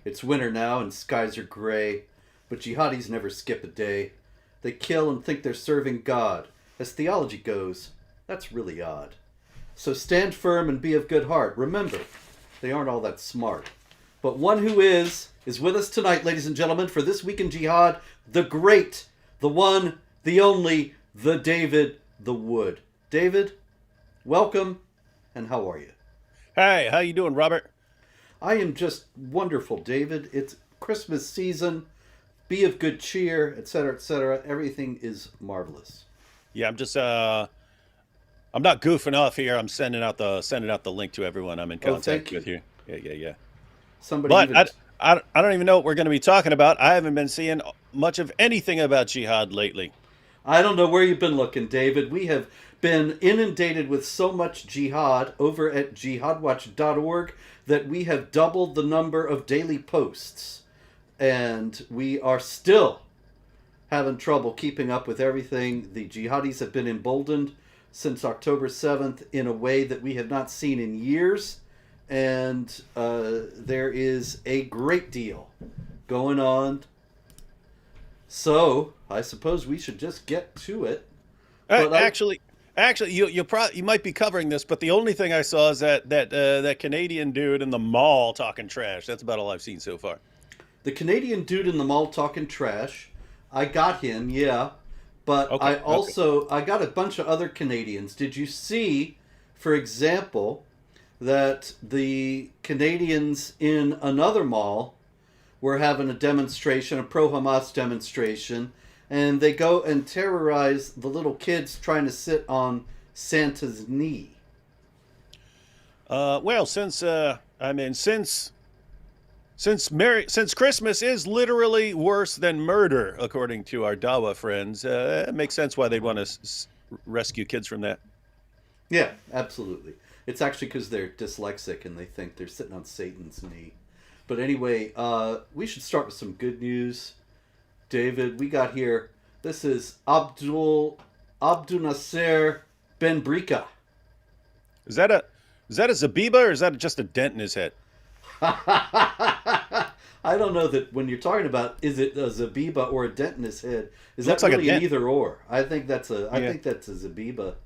It's winter now and skies are gray, but jihadis never skip a day. They kill and think they're serving God. As theology goes, that's really odd. So stand firm and be of good heart. Remember, they aren't all that smart. But one who is with us tonight, ladies and gentlemen, for This Week in Jihad, the great, the one, the only, the David the Wood. David, welcome, and how are you? Hey, how you doing, Robert? I am just wonderful, David. It's Christmas season. Be of good cheer, etc., etc. Everything is marvelous. Yeah, I'm not goofing off here. I'm sending out the link to everyone I'm in Oh, contact thank you. with here. Yeah. Somebody But even I don't even know what we're going to be talking about. I haven't been seeing much of anything about jihad lately. I don't know where you've been looking, David. We have been inundated with so much jihad over at jihadwatch.org that we have doubled the number of daily posts. And we are still having trouble keeping up with everything. The jihadis have been emboldened since October 7th in a way that we have not seen in years. And there is a great deal going on. So I suppose we should just get to it. Uh, But I, actually, actually, you might be covering this, but the only thing I saw is that Canadian dude in the mall talking trash. That's about all I've seen so far. the Canadian dude in the mall talking trash, I got him, yeah. But Okay, okay. I got a bunch of other Canadians. Did you see, for example, that the Canadians in another mall were having a demonstration, a pro Hamas demonstration, and they go and terrorize the little kids trying to sit on Santa's knee. Well, since Christmas is literally worse than murder, according to our Dawa friends, it makes sense why they'd want to rescue kids from that. Yeah, absolutely. It's actually because they're dyslexic and they think they're sitting on Satan's knee. But anyway, we should start with some good news. David, we got here. This is Abdul Nasser Ben Brika. Is that a is that a Zabiba or is that just a dent in his head? I don't know that when you're talking about is it a Zabiba or a dent in his head, is that Looks like a really an dent. either or? I Yeah, think that's a Zabiba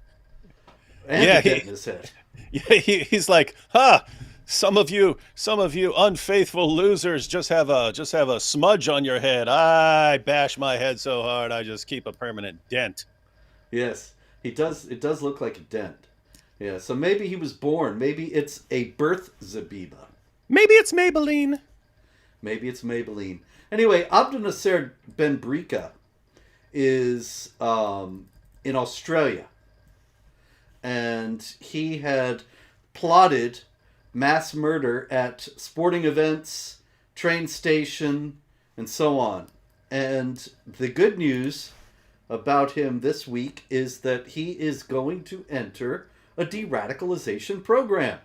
and a yeah. dent in his head. Yeah, he's like, huh. Some of you unfaithful losers just have a smudge on your head. I bash my head so hard I just keep a permanent dent. Yes, he does. It does look like a dent. Yeah, so maybe he was born. Maybe it's a birth Zabiba. Maybe it's Maybelline. Maybe it's Maybelline. Anyway, Abdul Nasser Ben Brika is in Australia, and he had plotted mass murder at sporting events, train station, and so on. And the good news about him this week is that he is going to enter a de radicalization program.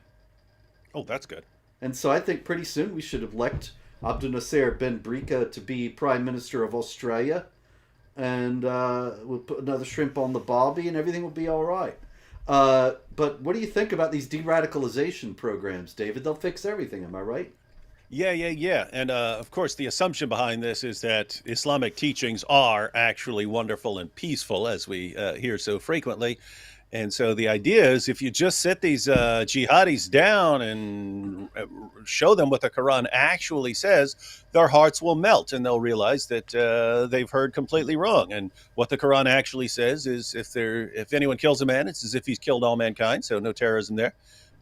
Oh, that's good. And so I think pretty soon we should elect Abdul Nasser Ben Brika to be Prime Minister of Australia. And we'll put another shrimp on the barbie and everything will be all right. But what do you think about these de radicalization programs, David? They'll fix everything, am I right? Yeah. And of course, the assumption behind this is that Islamic teachings are actually wonderful and peaceful, as we hear so frequently. And so the idea is if you just sit these jihadis down and show them what the Quran actually says, their hearts will melt and they'll realize that they've heard completely wrong. And what the Quran actually says is if anyone kills a man, it's as if he's killed all mankind. So no terrorism there.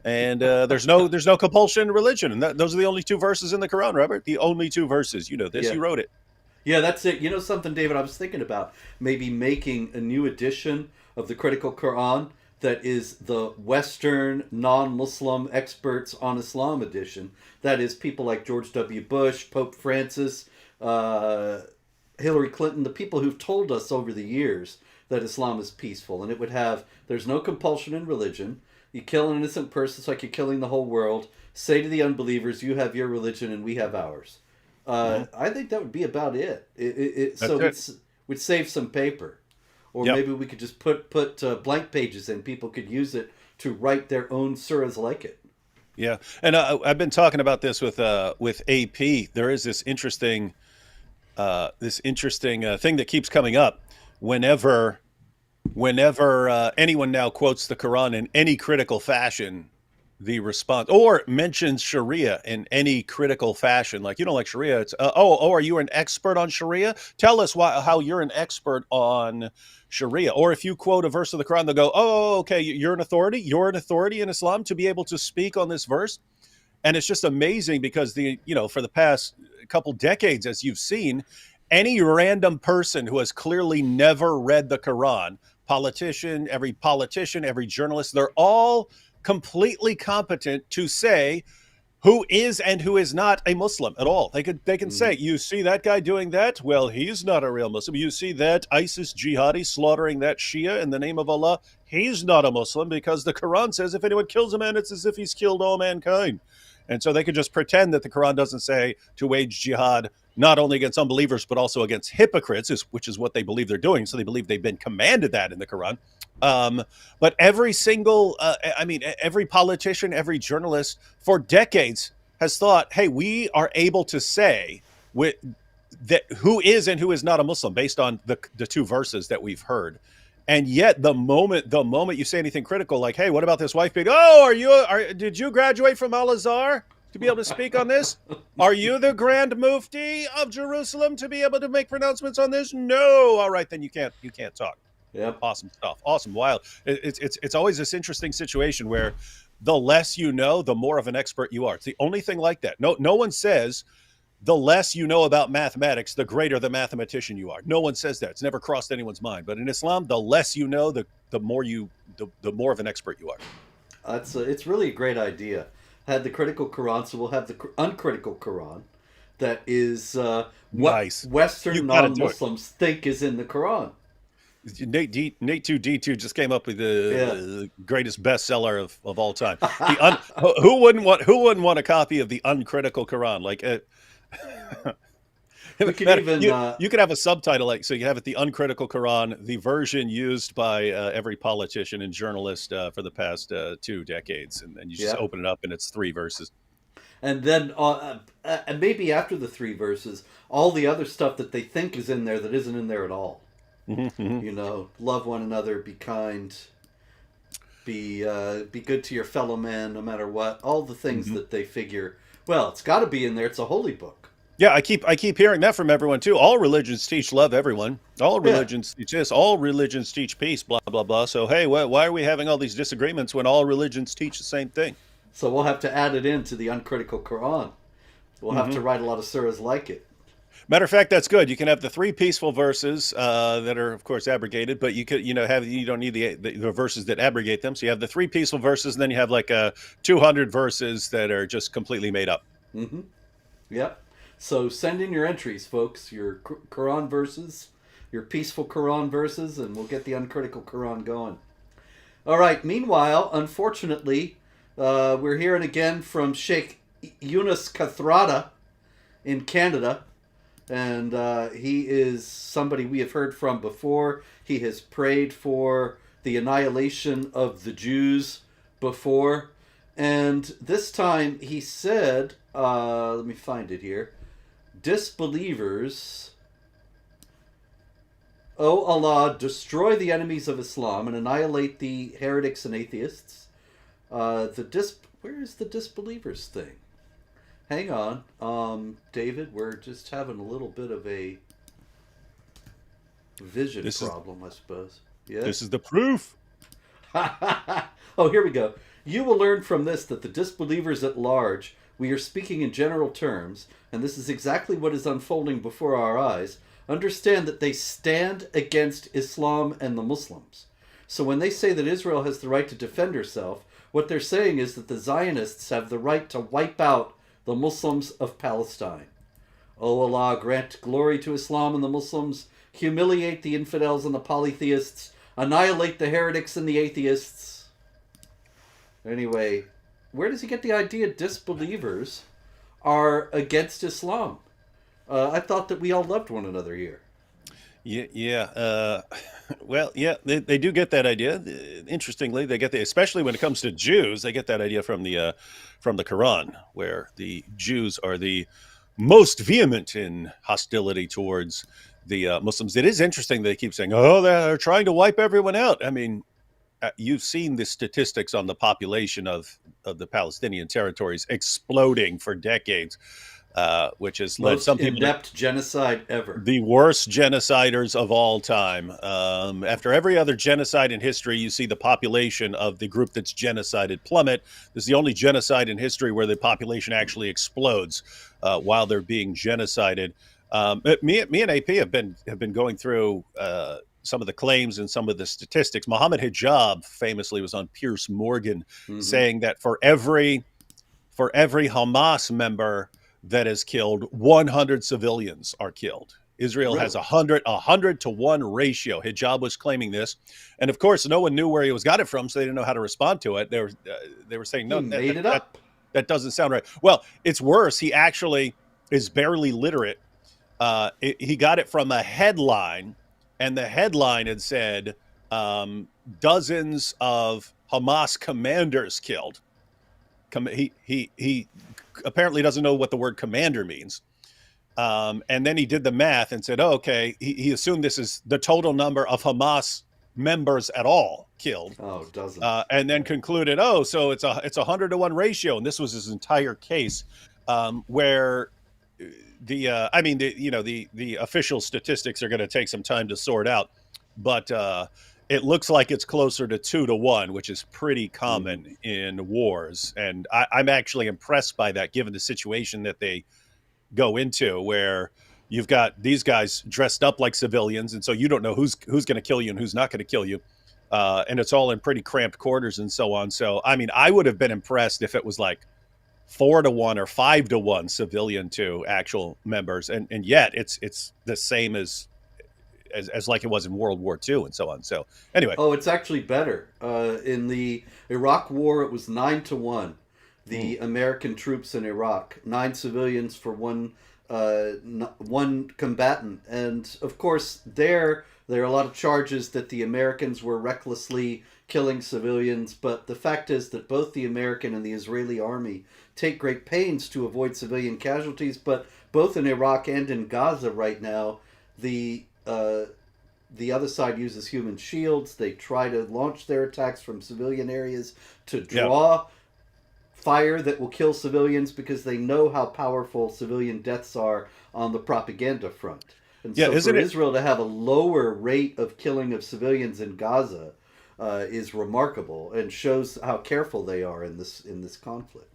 And there's no compulsion in religion. And those are the only two verses in the Quran, Robert. The only two verses. You know this. Yeah. You wrote it. Yeah, that's it. You know something, David? I was thinking about maybe making a new edition of the Critical Quran that is the Western non Muslim experts on Islam edition. That is people like George W. Bush, Pope Francis, uh, Hillary Clinton, the people who've told us over the years that Islam is peaceful. And it would have, there's no compulsion in religion. You kill an innocent person, it's like you're killing the whole world. Say to the unbelievers, you have your religion and we have ours. Mhm. I think that would be about it. That's So it. we'd save some paper, or Yep. maybe we could just put blank pages in. People could use it to write their own surahs like it. Yeah, and I've been talking about this with AP. There is this interesting thing that keeps coming up whenever anyone now quotes the Quran in any critical fashion. The response or mentions Sharia in any critical fashion, like you don't like Sharia. It's are you an expert on Sharia? Tell us how you're an expert on Sharia. Or if you quote a verse of the Quran, they'll go, oh, okay, you're an authority. You're an authority in Islam to be able to speak on this verse. And it's just amazing because for the past couple decades, as you've seen, any random person who has clearly never read the Quran, politician, every journalist, they're all completely competent to say who is and who is not a Muslim at all. They can say, Hmm. you see that guy doing that? Well, he's not a real Muslim. You see that ISIS jihadi slaughtering that Shia in the name of Allah? He's not a Muslim because the Quran says if anyone kills a man, it's as if he's killed all mankind. And so they could just pretend that the Quran doesn't say to wage jihad not only against unbelievers but also against hypocrites, which is what they believe they're doing. So they believe they've been commanded that in the Quran. Um, but every politician, every journalist for decades has thought, hey, we are able to say that who is and who is not a Muslim based on the two verses that we've heard. And yet, the moment you say anything critical, like, "Hey, what about this wife being? Did you graduate from Al Azhar to be able to speak on this? Are you the Grand Mufti of Jerusalem to be able to make pronouncements on this? No. All right, then you can't talk. Yep. Awesome stuff. Awesome. Wild. It's always this interesting situation where the less you know, the more of an expert you are. It's the only thing like that. No one says the less you know about mathematics, the greater the mathematician you are. No one says that. It's never crossed anyone's mind. But in Islam, the less you know, the more of an expert you are. It's really a great idea. Had the critical Quran, so we'll have the uncritical Quran, that is what Nice. You Western got to do it. non-Muslims think is in the Quran. Nate 2D2 just came up with Yeah. the greatest bestseller of all time. Who wouldn't want a copy of the uncritical Quran? Like, We could even you could have a subtitle, like, so you have it, the uncritical Quran, the version used by every politician and journalist for the past 2 decades, and then you just yeah. open it up and it's 3 verses. And then and maybe after the three verses, all the other stuff that they think is in there that isn't in there at all. Mm-hmm. Love one another, be kind, be good to your fellow man, no matter what. All the things Mm-hmm. that they figure. Well, it's got to be in there. It's a holy book. Yeah, I keep hearing that from everyone too. All religions teach love everyone. All Yeah. religions teach this. All religions teach peace. Blah blah blah. So hey, why are we having all these disagreements when all religions teach the same thing? So we'll have to add it into the uncritical Quran. We'll have Mm-hmm. to write a lot of surahs like it. Matter of fact, that's good. You can have the 3 peaceful verses that are, of course, abrogated, but you could, you don't need the verses that abrogate them. So you have the 3 peaceful verses, and then you have like 200 verses that are just completely made up. Mm-hmm. Yep. So send in your entries, folks. Your Quran verses, your peaceful Quran verses, and we'll get the uncritical Quran going. All right. Meanwhile, unfortunately, we're hearing again from Sheikh Yunus Kathrada in Canada. And he is somebody we have heard from before. He has prayed for the annihilation of the Jews before. And this time he said, let me find it here, disbelievers, O Allah, destroy the enemies of Islam and annihilate the heretics and atheists. Where is the disbelievers thing? Hang on, David. We're just having a little bit of a vision This is problem, I suppose. Yeah. this is the proof. Oh, here we go. You will learn from this that the disbelievers at large, we are speaking in general terms, and this is exactly what is unfolding before our eyes, understand that they stand against Islam and the Muslims. So when they say that Israel has the right to defend herself, what they're saying is that the Zionists have the right to wipe out the Muslims of Palestine. O Allah, grant glory to Islam and the Muslims, humiliate the infidels and the polytheists, annihilate the heretics and the atheists. Anyway, where does he get the idea disbelievers are against Islam? I thought that we all loved one another here. Yeah, yeah. Well, yeah, they do get that idea. Interestingly, they get the, especially when it comes to Jews, they get that idea from the Quran, where the Jews are the most vehement in hostility towards the Muslims. It is interesting they keep saying, "Oh, they're trying to wipe everyone out." I mean, you've seen the statistics on the population of the Palestinian territories exploding for decades, which has led Most some people to inept genocide ever. the worst genociders of all time. After every other genocide in history, you see the population of the group that's genocided plummet. This is the only genocide in history where the population actually explodes while they're being genocided. Me and AP have been going through some of the claims and some of the statistics. Mohammed Hijab famously was on Piers Morgan Hmm. saying that for every Hamas member that is killed, 100 civilians are killed. Israel has Really? a hundred to one ratio. Hijab was claiming this, and of course, no one knew where he was got it from, so they didn't know how to respond to it. They were saying He no, made it up. that doesn't sound right. Well, it's worse. He actually is barely literate. He got it from a headline, and the headline had said dozens of Hamas commanders killed. He apparently doesn't know what the word commander means. And then he did the math and said, oh, okay, he assumed this is the total number of Hamas members at all killed. Oh, dozens. And then concluded, oh, so it's a 100 to 1 ratio, and this was his entire case, where I mean, the official statistics are going to take some time to sort out, but it looks like it's closer to 2 to 1, which is pretty Hmm. common in wars, and I'm actually impressed by that, given the situation that they go into, where you've got these guys dressed up like civilians, and so you don't know who's going to kill you and who's not going to kill you, and it's all in pretty cramped quarters and so on. So, I mean, I would have been impressed if it was like 4 to 1 or 5 to 1 civilian to actual members, and yet it's the same as like it was in World War II and so on. So anyway, Oh, it's actually better. In the Iraq War, it was 9-1. mm, The American troops in Iraq, 9 civilians for one combatant, and of course, there are a lot of charges that the Americans were recklessly killing civilians. But the fact is that both the American and the Israeli army take great pains to avoid civilian casualties. But both in Iraq and in Gaza right now, the the other side uses human shields. They try to launch their attacks from civilian areas to yeah, draw fire that will kill civilians because they know how powerful civilian deaths are on the propaganda front. And yeah, so for isn't it? Israel to have a lower rate of killing of civilians in Gaza is remarkable and shows how careful they are in this conflict.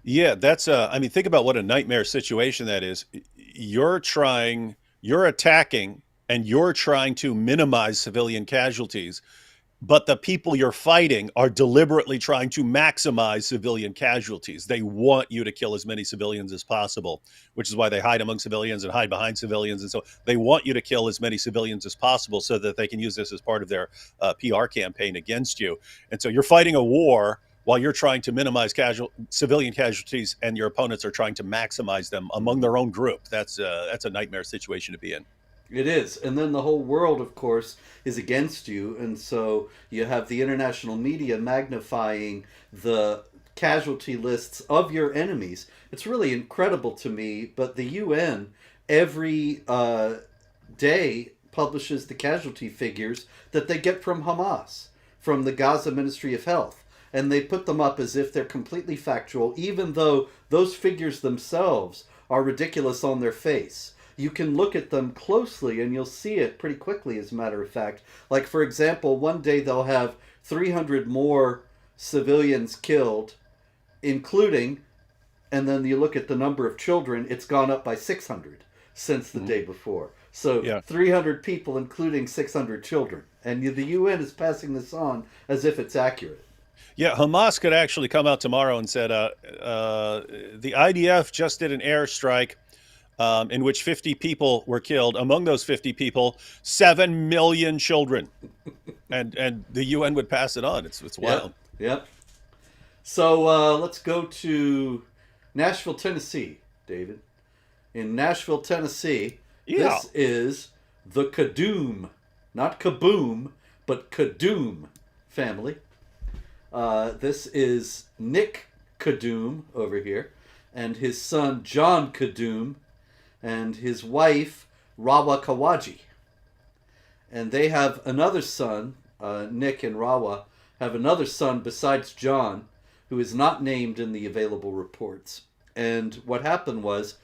Yeah, that's I mean, think about what a nightmare situation that is. You're attacking, and you're trying to minimize civilian casualties, but the people you're fighting are deliberately trying to maximize civilian casualties. They want you to kill as many civilians as possible, which is why they hide among civilians and hide behind civilians. And so they want you to kill as many civilians as possible so that they can use this as part of their PR campaign against you. And so you're fighting a war while you're trying to minimize civilian casualties, and your opponents are trying to maximize them among Mm-hmm. their own group. That's a nightmare situation to be in. It is. And then the whole world, of course, is against you. And so you have the international media magnifying the casualty lists of your enemies. It's really incredible to me. But the UN every day publishes the casualty figures that they get from Hamas, from the Gaza Ministry of Health. And they put them up as if they're completely factual, even though those figures themselves are ridiculous on their face. You can look at them closely and you'll see it pretty quickly, as a matter of fact. Like, for example, one day they'll have 300 more civilians killed, including, and then you look at the number of children, it's gone up by 600 since the Mhm. day before. So Yeah. 300 people, including 600 children. And the UN is passing this on as if it's accurate. Yeah, Hamas could actually come out tomorrow and said the IDF just did an airstrike in which 50 people were killed. Among those 50 people, 7 million children, and the UN would pass it on. It's Yep, wild. yep. So let's go to Nashville, Tennessee, David. In Nashville, Tennessee, Yeah. this is the Kadum, not Kaboom, but Kadum family. This is Nick Kadum over here, and his son John Kadum, and his wife Rawa Kawaji. And they have another son, Nick and Rawa have another son besides John, who is not named in the available reports. And what happened was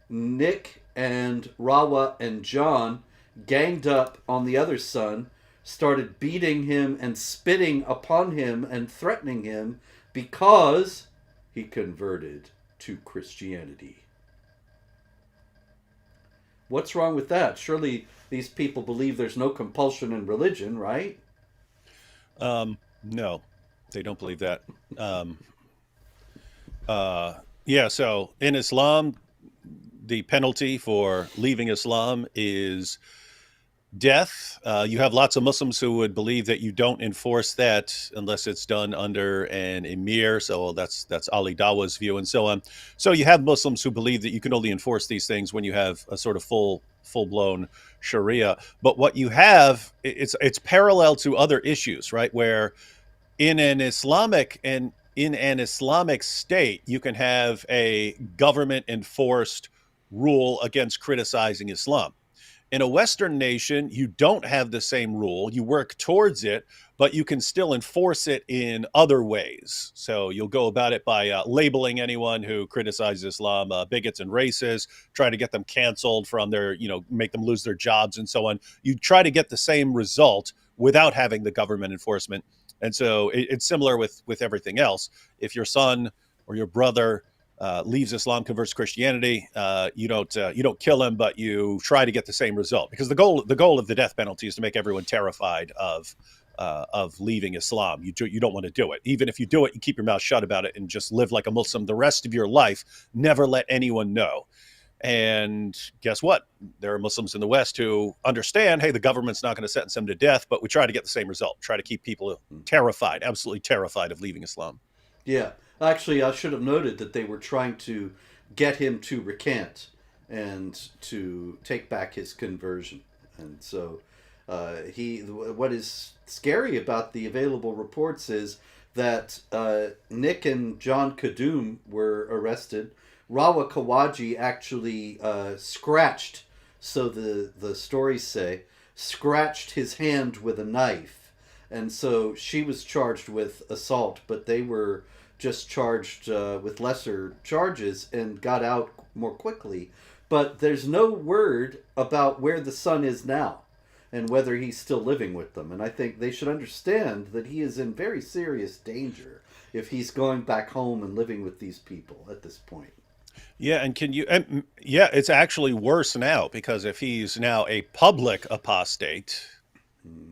Nick and Rawa and John ganged up on the other son, started beating him and spitting upon him and threatening him because he converted to Christianity. What's wrong with that? Surely these people believe there's no compulsion in religion, right? No, they don't believe that. Um, yeah, so in Islam, the penalty for leaving Islam is death. You have lots of Muslims who would believe that you don't enforce that unless it's done under an emir. So that's Ali Dawa's view, and so on. So you have Muslims who believe that you can only enforce these things when you have a sort of full blown Sharia. But what you have, it's parallel to other issues, right? Where in an Islamic state, you can have a government enforced rule against criticizing Islam. In a Western nation, you don't have the same rule. You work towards it, but you can still enforce it in other ways. So you'll go about it by labeling anyone who criticizes Islam bigots and racists, try to get them canceled from their, make them lose their jobs and so on. You try to get the same result without having the government enforcement. And so it's similar with everything else. If your son or your brother leaves Islam, converts to Christianity, you don't kill him, but you try to get the same result, because the goal of the death penalty is to make everyone terrified of leaving Islam. You don't want to do it. Even if you do it, you keep your mouth shut about it and just live like a Muslim the rest of your life. Never let anyone know. And guess what? There are Muslims in the West who understand, hey, the government's not going to sentence them to death, but we try to get the same result. Try to keep people terrified, absolutely terrified of leaving Islam. Yeah. Actually, I should have noted that they were trying to get him to recant and to take back his conversion. And so what is scary about the available reports is that Nick and John Kadum were arrested. Rawa Kawaji actually scratched, so the stories say, scratched his hand with a knife. And so she was charged with assault, but they were just charged with lesser charges and got out more quickly. But there's no word about where the son is now and whether he's still living with them. And I think they should understand that he is in very serious danger if he's going back home and living with these people at this point. Yeah, yeah, it's actually worse now, because if he's now a public apostate,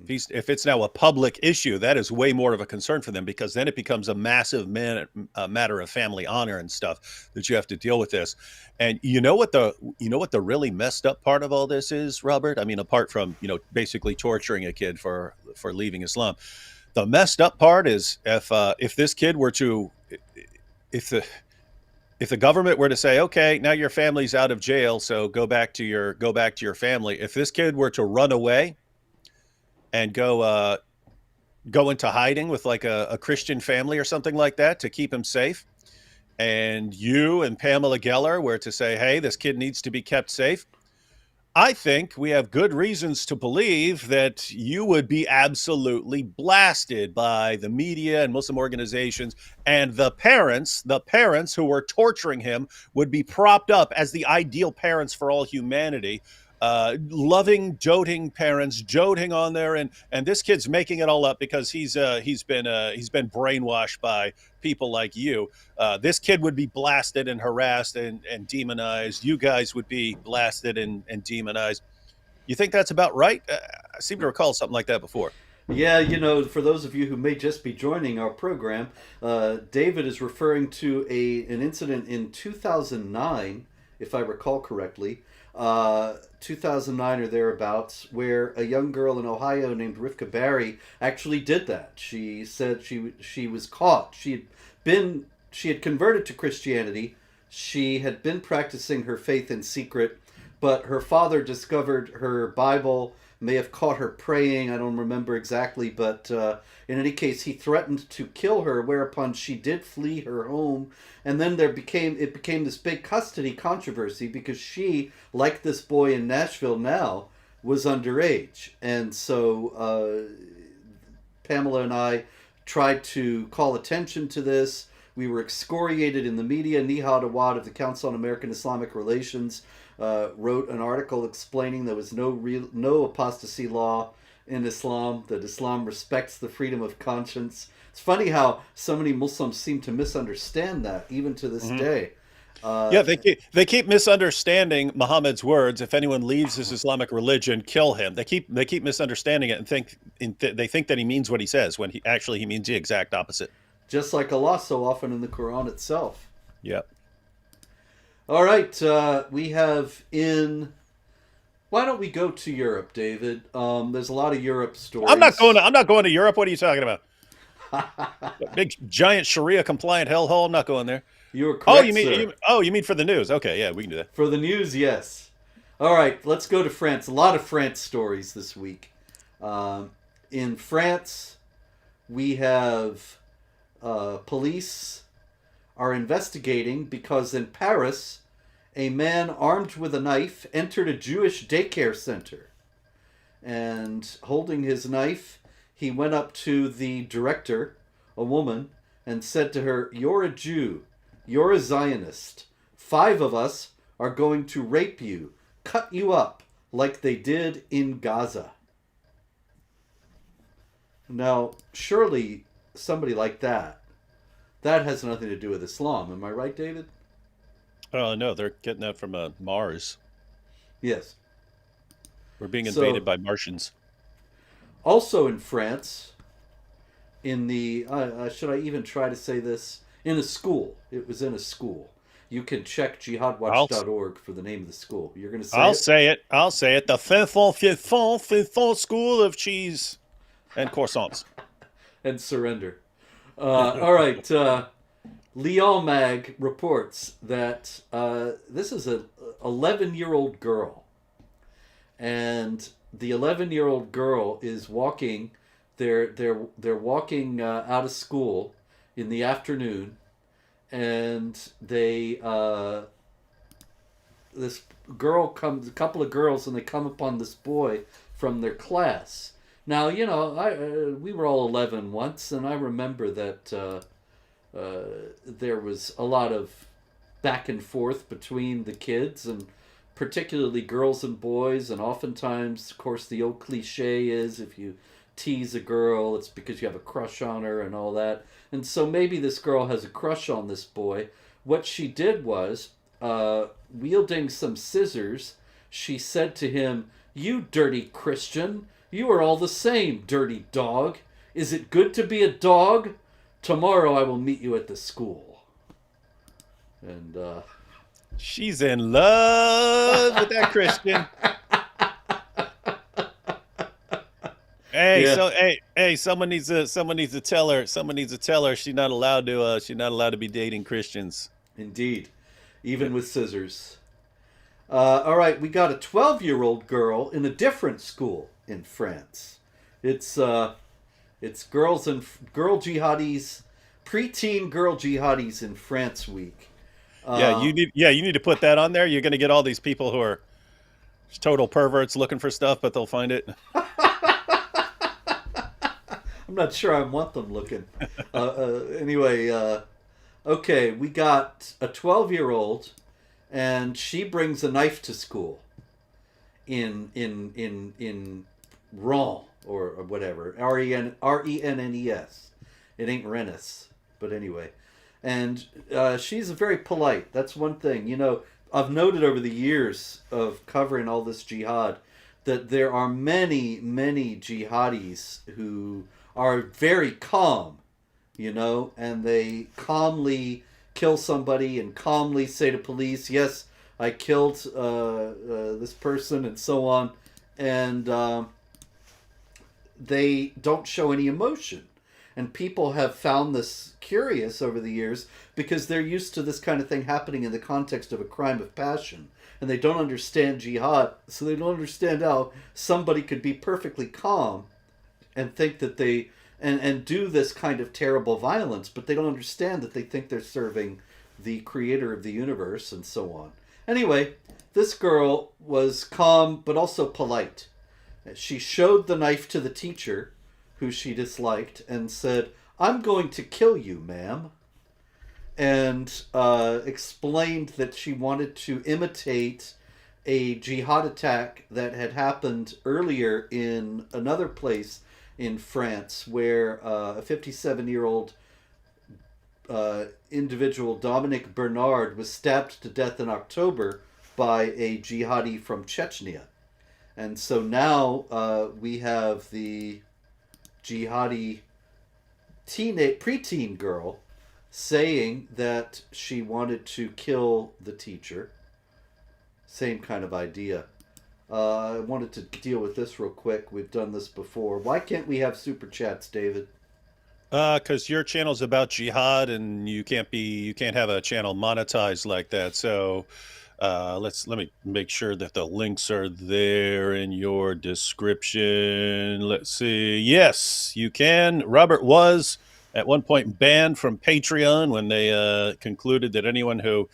if it's now a public issue, that is way more of a concern for them, because then it becomes a massive matter of family honor and stuff that you have to deal with this. And you know what the really messed up part of all this is, Robert? I mean, apart from basically torturing a kid for leaving Islam, the messed up part is if this kid were to if the government were to say, okay, now your family's out of jail, so go back to your family. If this kid were to run away and go into hiding with like a Christian family or something like that to keep him safe, and you and Pamela Geller were to say, hey, this kid needs to be kept safe, I think we have good reasons to believe that you would be absolutely blasted by the media and Muslim organizations, and the parents who were torturing him would be propped up as the ideal parents for all humanity. Loving, doting parents, doting on there, and this kid's making it all up because he's been brainwashed by people like you. This kid would be blasted and harassed and demonized. You guys would be blasted and demonized. You think that's about right? I seem to recall something like that before. Yeah, for those of you who may just be joining our program, David is referring to an incident in 2009, if I recall correctly, 2009 or thereabouts, where a young girl in Ohio named Rivka Barry actually did that. She said she was caught. She had converted to Christianity. She had been practicing her faith in secret, but her father discovered her Bible, may have caught her praying. I don't remember exactly, but in any case, he threatened to kill her. Whereupon she did flee her home, and then it became this big custody controversy because she, like this boy in Nashville now, was underage, and so Pamela and I tried to call attention to this. We were excoriated in the media. Nihad Awad of the Council on American Islamic Relations wrote an article explaining there was no apostasy law in Islam, that Islam respects the freedom of conscience. It's funny how so many Muslims seem to misunderstand that, even to this day. Yeah, they keep misunderstanding Muhammad's words. If anyone leaves his Islamic religion, kill him. They keep misunderstanding it and they think that he means what he says when he means the exact opposite. Just like Allah so often in the Quran itself. Yeah. All right, we have in. Why don't we go to Europe, David? There's a lot of Europe stories. I'm not going to Europe. What are you talking about? Big giant Sharia compliant hellhole. I'm not going there. You were correct, you mean for the news? Okay, yeah, we can do that. For the news, yes. All right, let's go to France. A lot of France stories this week. In France, we have police are investigating because in Paris, a man armed with a knife entered a Jewish daycare center. And holding his knife, he went up to the director, a woman, and said to her, "You're a Jew. You're a Zionist. 5 of us are going to rape you, cut you up like they did in Gaza." Now, surely somebody like that has nothing to do with Islam. Am I right, David? Oh, no, they're getting that from Mars. Yes. We're being invaded by Martians. Also in France, in the, should I even try to say this? In a school. It was in a school. You can check jihadwatch.org for the name of the school. You're going to say I'll say it. I'll say it. The Fifon School of Cheese and Croissants. And surrender. All right. Lyon Mag reports that this is an 11-year-old girl. And the 11-year-old girl is walking. They're walking out of school in the afternoon, and a couple of girls, and they come upon this boy from their class. Now, we were all 11 once, and I remember that there was a lot of back and forth between the kids, and particularly girls and boys, and oftentimes, of course, the old cliche is if you tease a girl, it's because you have a crush on her and all that. And so maybe this girl has a crush on this boy. What she did was, wielding some scissors, she said to him, "You dirty Christian, you are all the same, dirty dog. Is it good to be a dog? Tomorrow I will meet you at the school." And she's in love with that Christian. Hey, yeah. so hey, someone needs to tell her. Someone needs to tell her she's not allowed to be dating Christians. Indeed, even with scissors. All right, we got a 12-year-old girl in a different school in France. It's girl jihadis, preteen girl jihadis in France week. You need to put that on there. You're going to get all these people who are total perverts looking for stuff, but they'll find it. I'm not sure I want them looking. Anyway, okay, we got a 12-year-old, and she brings a knife to school in Rouen or whatever, Rennes. It ain't Rennes, but anyway. And she's very polite. That's one thing. I've noted over the years of covering all this jihad that there are many, many jihadis who are very calm, and they calmly kill somebody and calmly say to police, "Yes, I killed this person," and so on. And they don't show any emotion. And people have found this curious over the years because they're used to this kind of thing happening in the context of a crime of passion. And they don't understand jihad, so they don't understand how somebody could be perfectly calm and think that and do this kind of terrible violence, but they don't understand that they think they're serving the creator of the universe and so on. Anyway, this girl was calm but also polite. She showed the knife to the teacher, who she disliked, and said, "I'm going to kill you, ma'am." And explained that she wanted to imitate a jihad attack that had happened earlier in another place in France, where a 57-year-old individual, Dominic Bernard, was stabbed to death in October by a jihadi from Chechnya. And so now we have the jihadi preteen girl saying that she wanted to kill the teacher. Same kind of idea. I wanted to deal with this real quick. We've done this before. Why can't we have super chats, David? Because your channel's about jihad, and you can't have a channel monetized like that. So let me make sure that the links are there in your description. Let's see. Yes, you can. Robert was at one point banned from Patreon when they concluded that anyone who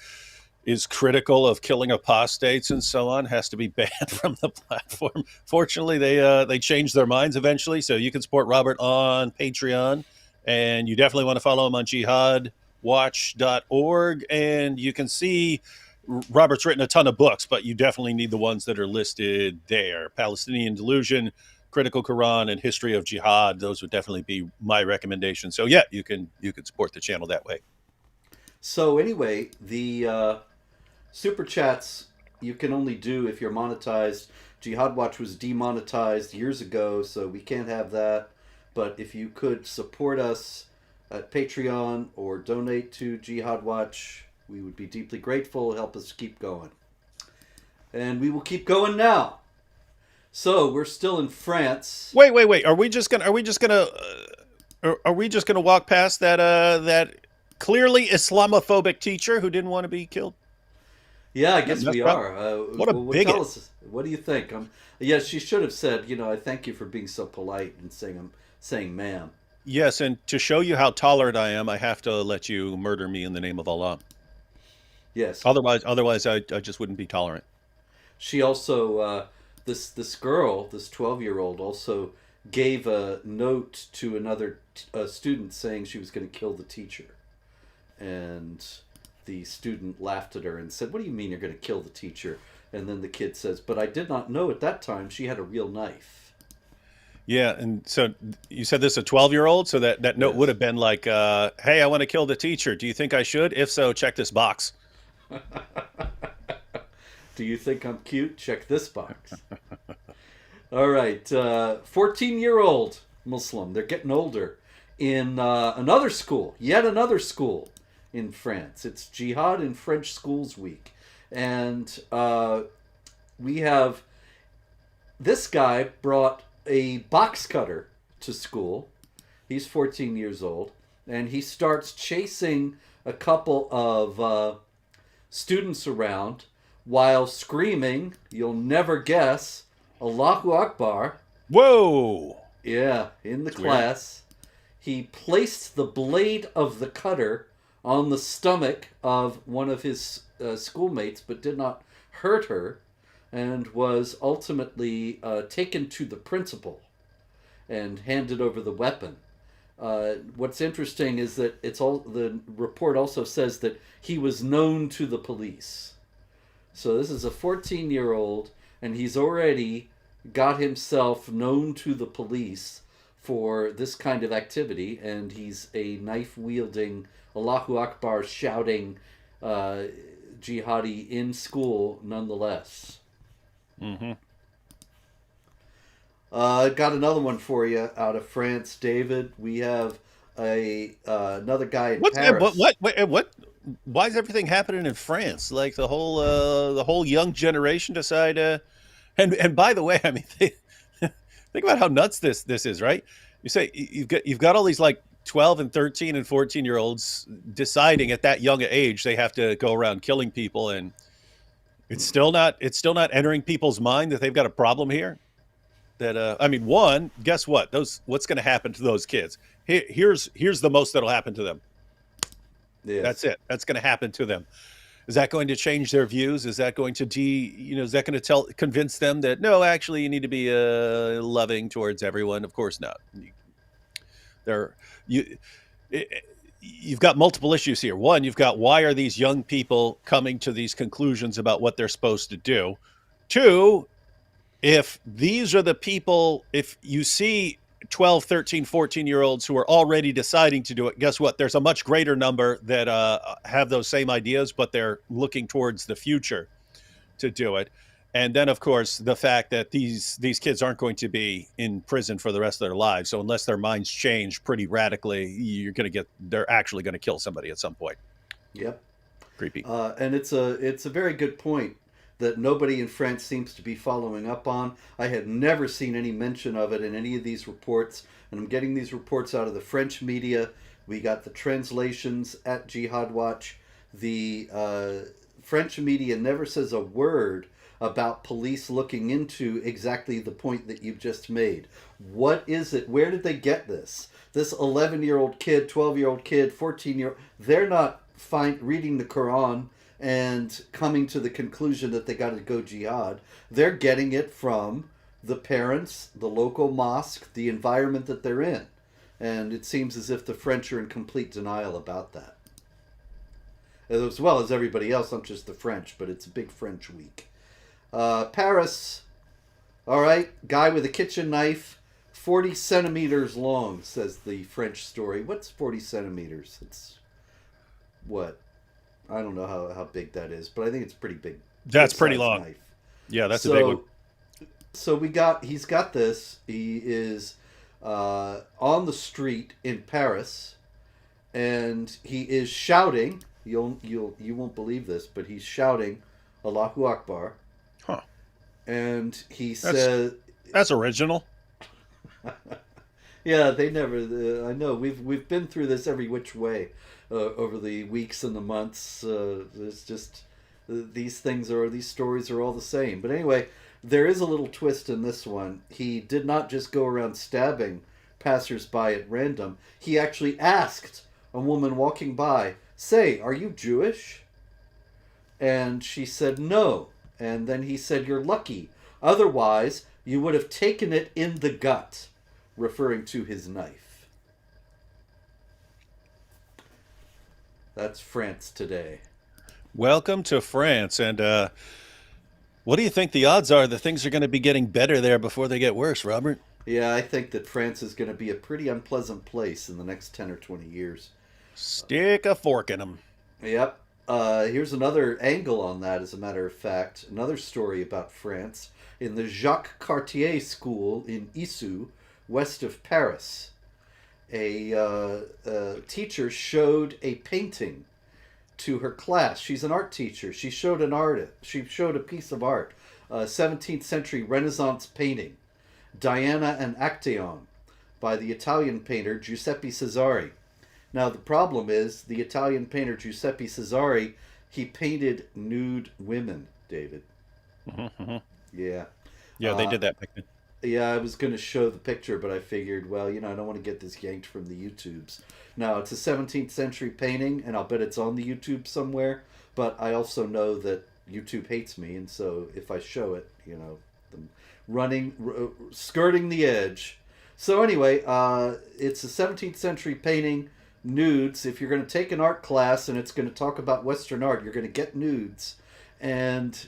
is critical of killing apostates and so on has to be banned from the platform. Fortunately, they changed their minds eventually, so you can support Robert on Patreon, and you definitely want to follow him on jihadwatch.org, and you can see Robert's written a ton of books, but you definitely need the ones that are listed there. Palestinian Delusion, Critical Quran, and History of Jihad. Those would definitely be my recommendations. So yeah, you can support the channel that way. So anyway, the super chats you can only do if you're monetized. Jihad Watch was demonetized years ago, so we can't have that. But if you could support us at Patreon or donate to Jihad Watch, we would be deeply grateful. Help us keep going. And we will keep going now. So we're still in France. Wait. Are we just gonna walk past that clearly Islamophobic teacher who didn't want to be killed? Yeah, I guess we are. What a bigot. Tell us, what do you think? Yes, she should have said, I thank you for being so polite and saying ma'am. Yes, and to show you how tolerant I am, I have to let you murder me in the name of Allah. Yes. Otherwise, I just wouldn't be tolerant. She also, this girl, this 12-year-old, also gave a note to another student saying she was going to kill the teacher. And the student laughed at her and said, "What do you mean you're going to kill the teacher?" And then the kid says, "But I did not know at that time she had a real knife." Yeah, and so you said this is a 12-year-old, so that note would have been like, "Hey, I want to kill the teacher. Do you think I should? If so, check this box." Do you think I'm cute? Check this box. All right, 14-year-old Muslim. They're getting older. In another school, yet another school in France. It's Jihad in French Schools Week. And we have this guy brought a box cutter to school. He's 14 years old. And he starts chasing a couple of students around while screaming, you'll never guess, Allahu Akbar. Whoa! Yeah, in the That's class. Weird. He placed the blade of the cutter on the stomach of one of his schoolmates, but did not hurt her, and was ultimately taken to the principal and handed over the weapon. What's interesting is that the report also says that he was known to the police. So this is a 14-year-old, and he's already got himself known to the police for this kind of activity, and he's a knife-wielding, Allahu Akbar shouting jihadi in school nonetheless. Mm-hmm. Got another one for you out of France, David. We have another guy in Paris. What? Why is everything happening in France? Like the whole young generation decide. And by the way, I mean, think about how nuts this is, right? You say you've got all these like 12 and 13 and 14-year olds deciding at that young age they have to go around killing people, and it's still not entering people's mind that they've got a problem here. That I mean, one, guess what? Those What's going to happen to those kids? Here's the most that'll happen to them. That's Yes. it. That's going to happen to them. Is that going to change their views? Is that going to is that going to convince them that no, actually, you need to be loving towards everyone? Of course not. There, you you've got multiple issues here. One, you've got why are these young people coming to these conclusions about what they're supposed to do? Two, if these are the people, if you see 12, 13, 14-year olds who are already deciding to do it, guess what? There's a much greater number that have those same ideas, but they're looking towards the future to do it. And then, of course, the fact that these kids aren't going to be in prison for the rest of their lives. So unless their minds change pretty radically, they're actually going to kill somebody at some point. Yep. Creepy. And it's a very good point that nobody in France seems to be following up on. I had never seen any mention of it in any of these reports, and I'm getting these reports out of the French media. We got the translations at Jihad Watch. The French media never says a word about police looking into exactly the point that you've just made. What is it? Where did they get this? This 11-year-old kid, 12-year-old kid, 14-year-old, they're not reading the Quran and coming to the conclusion that they got to go jihad. They're getting it from the parents, the local mosque, the environment that they're in. And it seems as if the French are in complete denial about that. As well as everybody else, not just the French, but it's a big French week. Paris, all right, guy with a kitchen knife, 40 centimeters long, says the French story. What's 40 centimeters? It's what? I don't know how big that is, but I think it's pretty big. That's Good pretty sized long. knife. Yeah, that's a big one. So he's got this. He is on the street in Paris, and he is shouting. You won't believe this, but he's shouting, "Allahu Akbar," Huh. and he That's says, that's original. "Yeah, they never. I know we've been through this every which way over the weeks and the months. There's just these stories are all the same. But anyway, there is a little twist in this one. He did not just go around stabbing passersby at random. He actually asked a woman walking by, "Say, are you Jewish?" And she said no. And then he said, "You're lucky. Otherwise, you would have taken it in the gut," referring to his knife. That's France today. Welcome to France. And what do you think the odds are that things are going to be getting better there before they get worse, Robert? Yeah, I think that France is going to be a pretty unpleasant place in the next 10 or 20 years. Stick a fork in them. Yep. Here's another angle on that, as a matter of fact. Another story about France. In the Jacques Cartier School in Issy, west of Paris, a teacher showed a painting to her class. She's an art teacher. She showed a piece of art, a 17th century Renaissance painting, Diana and Actaeon, by the Italian painter Giuseppe Cesari. Now the problem is the Italian painter Giuseppe Cesari, he painted nude women, David. Mm-hmm. Yeah. Yeah, they did that back then. Yeah, I was going to show the picture, but I figured, well, I don't want to get this yanked from the YouTubes. Now, it's a 17th century painting, and I'll bet it's on the YouTube somewhere, but I also know that YouTube hates me, and so if I show it, skirting the edge. So anyway, it's a 17th century painting, nudes. If you're going to take an art class and it's going to talk about Western art, you're going to get nudes. And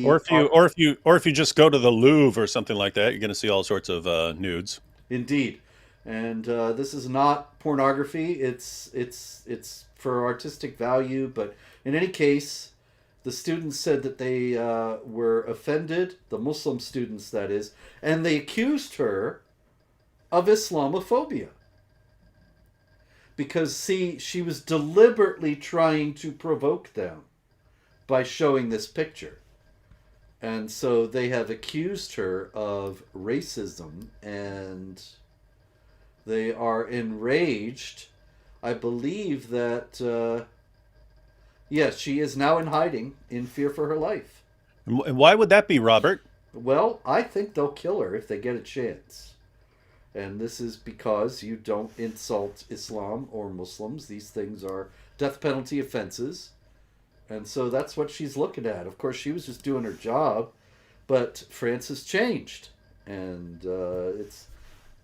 or if you just go to the Louvre or something like that, you're going to see all sorts of nudes. Indeed, and this is not pornography. It's for artistic value, but in any case, the students said that they were offended. The Muslim students, that is, and they accused her of Islamophobia because she was deliberately trying to provoke them by showing this picture. And so they have accused her of racism and They are enraged. I believe that, yes, she is now in hiding in fear for her life. And why would that be, Robert? Well, I think they'll kill her if they get a chance. And this is because you don't insult Islam or Muslims. These things are death penalty offenses. And so that's what she's looking at. Of course, she was just doing her job, but France has changed. And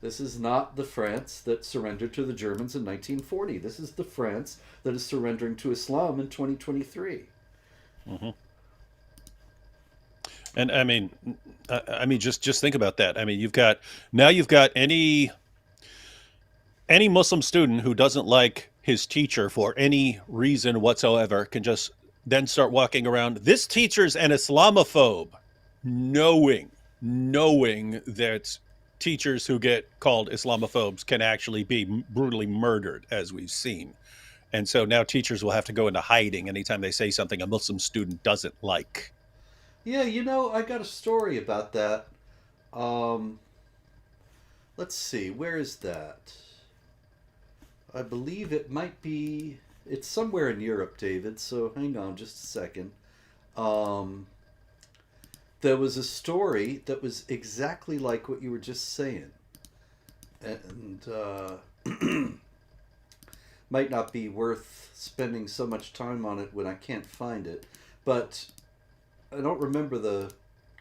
this is not the France that surrendered to the Germans in 1940. This is the France that is surrendering to Islam in 2023. Hmm. And I mean, just think about that. I mean, you've got any Muslim student who doesn't like his teacher for any reason whatsoever can just then start walking around. This teacher's an Islamophobe, knowing knowing that teachers who get called Islamophobes can actually be brutally murdered, as we've seen. And so now teachers will have to go into hiding anytime they say something a Muslim student doesn't like. Yeah, I got a story about that. Um, let's see, where is that? I believe it might be. It's somewhere in Europe, David. So hang on just a second. Um, there was a story that was exactly like what you were just saying, and might not be worth spending so much time on it when I can't find it. But I don't remember the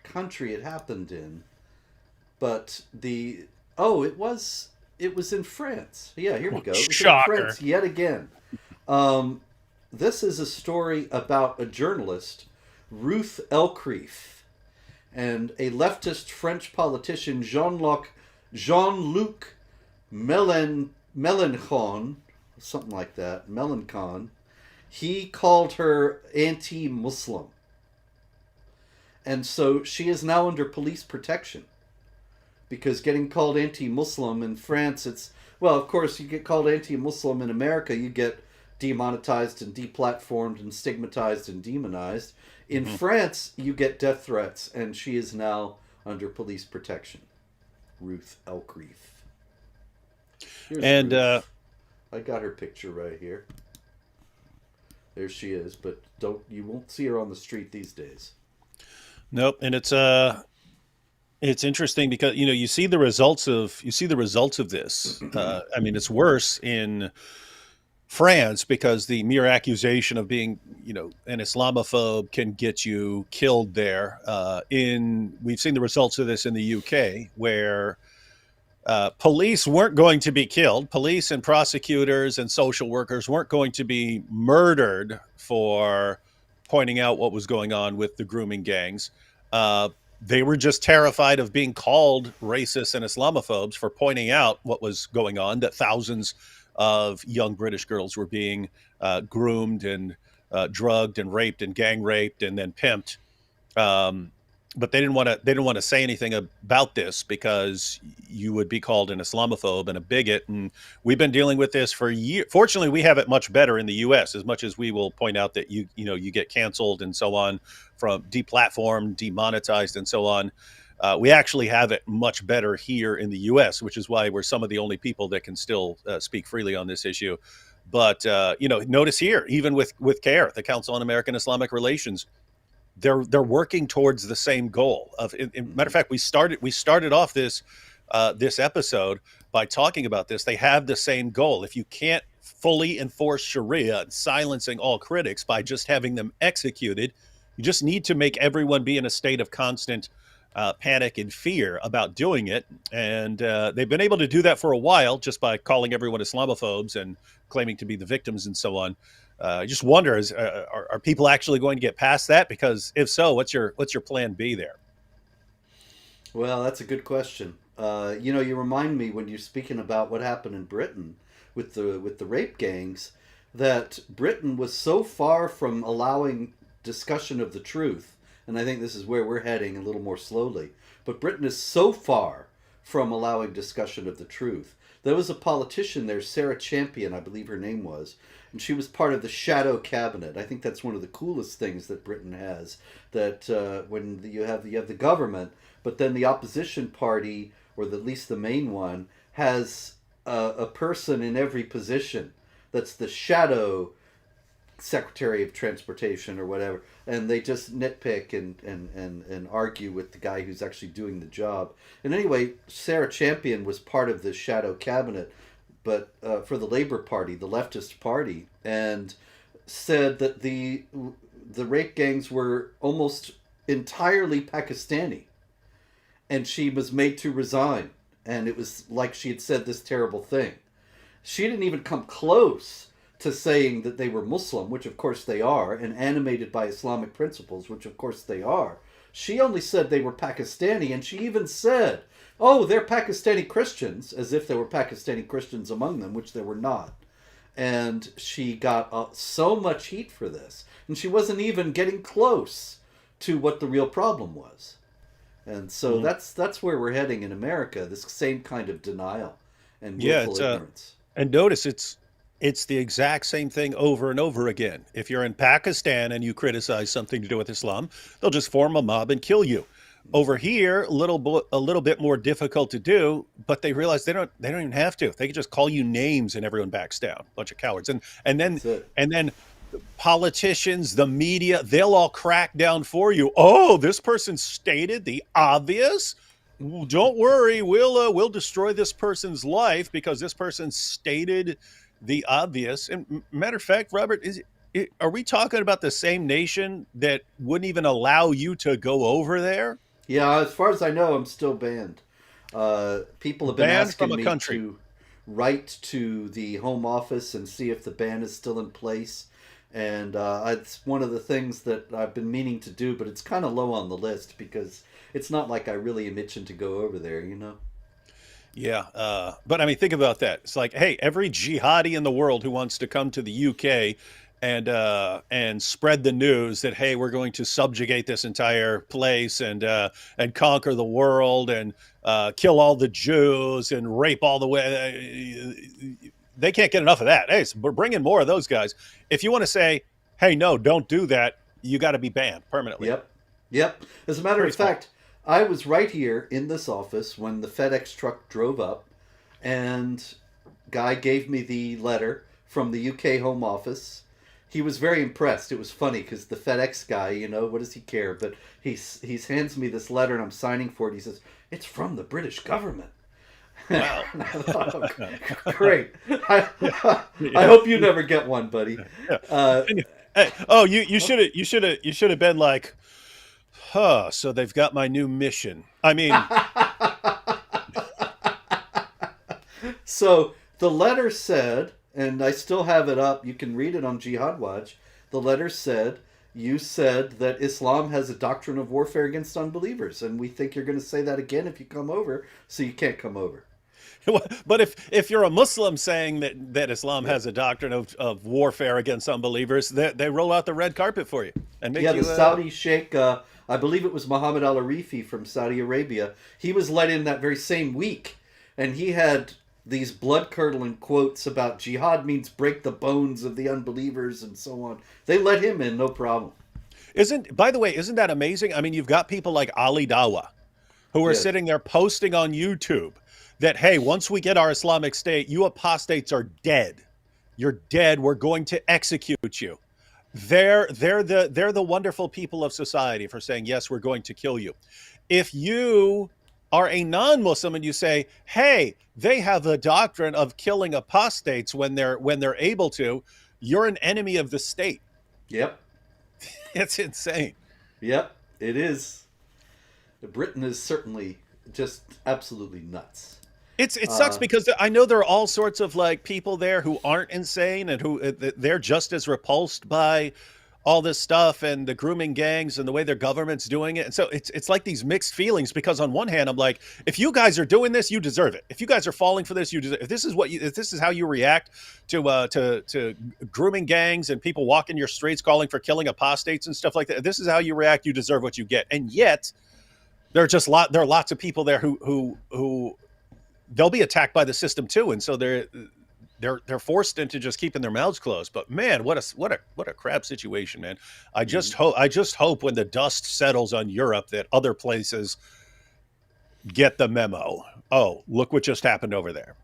country it happened in. But it was in France. Yeah, here we go. It was in Shocker. France yet again. Um, this is a story about a journalist, Ruth Elkreef, and a leftist French politician, Jean-Luc Mélenchon, something like that, Mélenchon. He called her anti-Muslim, and so she is now under police protection because getting called anti-Muslim in France, it's well, of course, you get called anti-Muslim in America, you get demonetized and deplatformed and stigmatized and demonized. In Mhm. France, you get death threats, and she is now under police protection. Ruth Elkreef. Here's And Ruth. I got her picture right here. There she is, but don't you won't see her on the street these days. nope. And it's interesting because you see the results of this. I mean, it's worse in France because the mere accusation of being, an Islamophobe can get you killed there. In We've seen the results of this in the UK, where police weren't going to be killed. Police and prosecutors and social workers weren't going to be murdered for pointing out what was going on with the grooming gangs. Uh, they were just terrified of being called racist and Islamophobes for pointing out what was going on, that thousands of young British girls were being groomed and drugged and raped and gang raped and then pimped. Um, but they didn't want to say anything about this because you would be called an Islamophobe and a bigot. And we've been dealing with this for years. Fortunately, we have it much better in the U.S. As much as we will point out that you get canceled and so on, from deplatformed, demonetized, and so on. We actually have it much better here in the U.S., which is why we're some of the only people that can still speak freely on this issue. But notice here, even with CARE, the Council on American Islamic Relations, they're working towards the same goal. Matter of fact, we started off this episode by talking about this. They have the same goal. If you can't fully enforce Sharia and silencing all critics by just having them executed, you just need to make everyone be in a state of constant panic and fear about doing it. And they've been able to do that for a while just by calling everyone Islamophobes and claiming to be the victims and so on. I just wonder: are people actually going to get past that? Because if so, what's your plan B there? Well, that's a good question. You remind me when you're speaking about what happened in Britain with the rape gangs, that Britain was so far from allowing discussion of the truth, and I think this is where we're heading a little more slowly. But Britain is so far from allowing discussion of the truth. There was a politician there, Sarah Champion, I believe her name was, and she was part of the shadow cabinet. I think that's one of the coolest things that Britain has. That when you have the government, but then the opposition party, or at least the main one, has a person in every position that's the shadow Secretary of Transportation or whatever, and they just nitpick and argue with the guy who's actually doing the job. And anyway, Sarah Champion was part of the shadow cabinet, but for the Labor Party, the leftist party, and said that the rape gangs were almost entirely Pakistani, and she was made to resign. And it was like she had said this terrible thing. She didn't even come close to saying that they were Muslim, which of course they are, and animated by Islamic principles, which of course they are. She only said they were Pakistani, and she even said, oh, they're Pakistani Christians, as if there were Pakistani Christians among them, which there were not. And she got so much heat for this, and she wasn't even getting close to what the real problem was. And so that's where we're heading in America, this same kind of denial and Yeah, willful ignorance. and notice it's the exact same thing over and over again. If you're in Pakistan and you criticize something to do with Islam, they'll just form a mob and kill you. Over here, a little bit more difficult to do, but they realize they don't even have to. They can just call you names and everyone backs down. Bunch of cowards. That's it. And then politicians, the media, they'll all crack down for you. Oh, this person stated the obvious. Don't worry, we'll destroy this person's life because this person stated the obvious. And matter of fact, Robert, are we talking about the same nation that wouldn't even allow you to go over there? Yeah, as far as I know, I'm still banned. People have been Banned from asking a me country. to write to the Home Office and see if the ban is still in place. And it's one of the things that I've been meaning to do, but it's kind of low on the list because it's not like I really am itching to go over there, you know? Yeah, but I mean, think about that. It's like, hey, every jihadi in the world who wants to come to the UK and spread the news that hey, we're going to subjugate this entire place and conquer the world and kill all the Jews and rape all the way. They can't get enough of that. Hey, so we're bringing more of those guys. If you want to say, hey, no, don't do that, you got to be banned permanently. Yep. Yep. As a matter Pretty of smart. fact, I was right here in this office when the FedEx truck drove up, and guy gave me the letter from the UK Home Office. He was very impressed. It was funny because the FedEx guy, you know, what does he care? But he hands me this letter and I'm signing for it. He says, it's from the British government. Wow. And I thought, oh, great. I hope you never get one, buddy. Uh, Hey, oh, you should have been like, huh. So they've got my new mission. I mean, So the letter said, and I still have it up, you can read it on Jihad Watch. The letter said, you said that Islam has a doctrine of warfare against unbelievers, and we think you're going to say that again if you come over, so you can't come over. but if you're a Muslim saying that Islam Yeah. has a doctrine of warfare against unbelievers, they roll out the red carpet for you and make Yeah, you. the Saudi sheikh, I believe it was Mohammed Al Arifi from Saudi Arabia, he was let in that very same week, and he had these blood curdling quotes about jihad means break the bones of the unbelievers and so on. They let him in, no problem. Isn't by the way, isn't that amazing? I mean, you've got people like Ali Dawa who are Yes. sitting there posting on YouTube that hey, once we get our Islamic State, you apostates are dead. You're dead. We're going to execute you. They're the wonderful people of society for saying yes, we're going to kill you. If you are a non-Muslim and you say, "Hey, they have a doctrine of killing apostates when they're able to," you're an enemy of the state. Yep. It's insane. Yep. It is. Britain is certainly just absolutely nuts. It sucks Uh, because I know there are all sorts of like people there who aren't insane and who they're just as repulsed by all this stuff and the grooming gangs and the way their government's doing it. And so it's like these mixed feelings because on one hand I'm like, if you guys are doing this, you deserve it. If you guys are falling for this, you deserve. If this is how you react to grooming gangs and people walking your streets calling for killing apostates and stuff like that, if this is how you react, you deserve what you get. And yet there are lots of people there who they'll be attacked by the system too, and so they're forced into just keeping their mouths closed. But man, what a crap situation, man. mhm. I just hope when the dust settles on Europe that other places get the memo. Oh, look what just happened over there.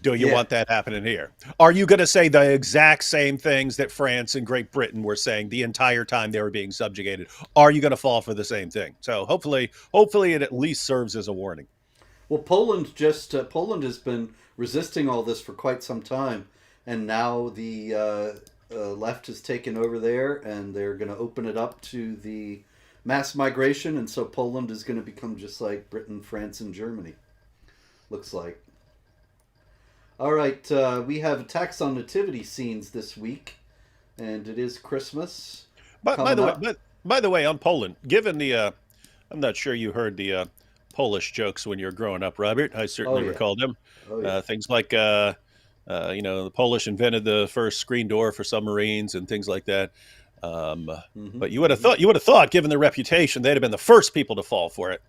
Do you Yeah. want that happening here? Are you going to say the exact same things that France and Great Britain were saying the entire time they were being subjugated? Are you going to fall for the same thing? So hopefully it at least serves as a warning. Well, Poland has been resisting all this for quite some time, and now the left has taken over there, and they're going to open it up to the mass migration, and so Poland is going to become just like Britain, France, and Germany. Looks like. All right, we have attacks on nativity scenes this week, and it is Christmas But coming up. by the way, on Poland, given the I'm not sure you heard the Polish jokes when you were growing up, Robert. I Oh certainly yeah, recall them. oh yeah. Things like, the Polish invented the first screen door for submarines and things like that. Um, Mm-hmm, but mm-hmm. you would have thought, given their reputation, they'd have been the first people to fall for it,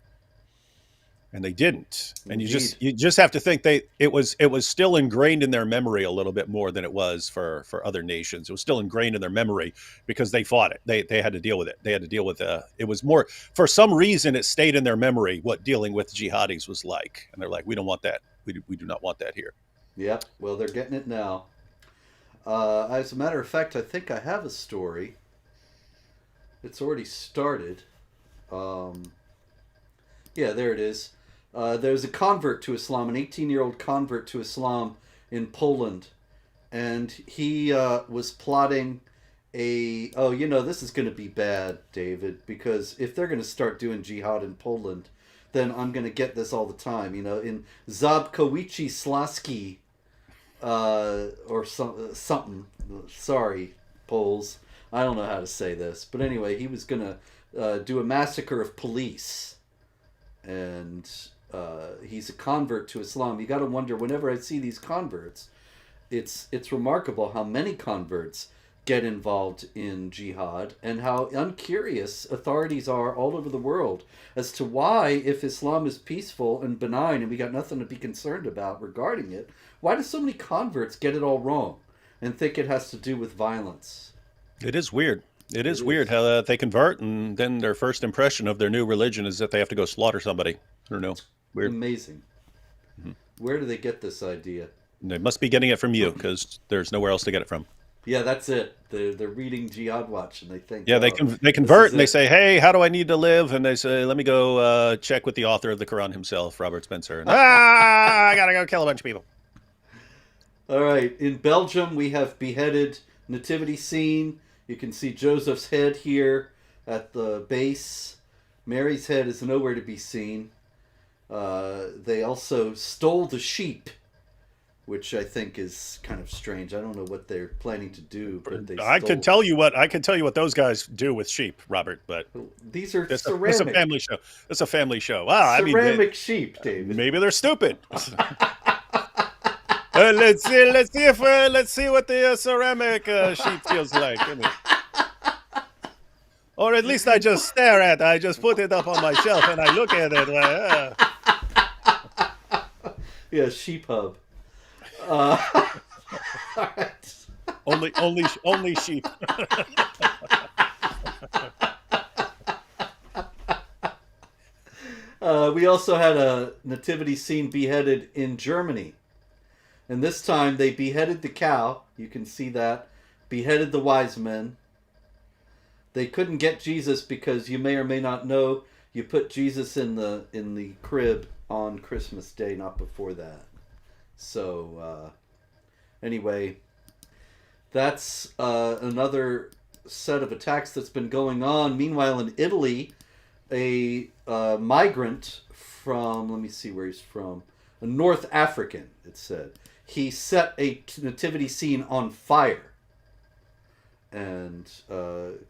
and they didn't. And Indeed. you just have to think it was still ingrained in their memory a little bit more than it was for other nations. It was still ingrained in their memory because they fought it. They had to deal with it. They had to deal with it was more, for some reason it stayed in their memory what dealing with jihadis was like, and they're like, we don't want that. We do not want that here. Yep. Well, they're getting it now. As a matter of fact, I think I have a story. It's already started. Um, yeah, there it is. There's a convert to Islam, an 18-year-old convert to Islam in Poland, and he was plotting a. Oh, this is going to be bad, David, because if they're going to start doing jihad in Poland, then I'm going to get this all the time. In Zabkowici Slaski, or something. Sorry, Poles. I don't know how to say this, but anyway, he was going to do a massacre of police, and he's a convert to Islam. You got to wonder, whenever I see these converts, it's remarkable how many converts get involved in jihad, and how uncurious authorities are all over the world as to why, if Islam is peaceful and benign and we got nothing to be concerned about regarding it, why do so many converts get it all wrong and think it has to do with violence? It is weird. It It is weird is how they convert, and then their first impression of their new religion is that they have to go slaughter somebody. I don't know. Weird. amazing. Mhm. Where do they get this idea? They must be getting it from you because there's nowhere else to get it from. Yeah, that's it. They're reading Jihad Watch and they think, Yeah, oh, they this convert is and they it. say, "Hey, how do I need to live?" And they say, "Let me go check with the author of the Quran himself, Robert Spencer." And, I gotta go kill a bunch of people. All right, in Belgium we have beheaded nativity scene. You can see Joseph's head here at the base. Mary's head is nowhere to be seen. They also stole the sheep, which I think is kind of strange. I don't know what they're planning to do, but they stole. I can tell you what those guys do with sheep, Robert. But These are it's a family ceramic show. It's a family show. Wow, I mean, ceramic sheep, David. maybe they're stupid. Let's see what the ceramic sheep feels like. I mean, or at least I just stare at it. I just put it up on my shelf and I look at it. Yeah, sheep hub. All right. Only sheep. We also had a nativity scene beheaded in Germany. And this time they beheaded the cow. You can see that. Beheaded the wise men. They couldn't get Jesus because, you may or may not know, you put Jesus in the crib on Christmas Day, not before that. So anyway, that's another set of attacks that's been going on. Meanwhile, in Italy, a migrant from, let me see where he's from, a North African, it said, he set a nativity scene on fire and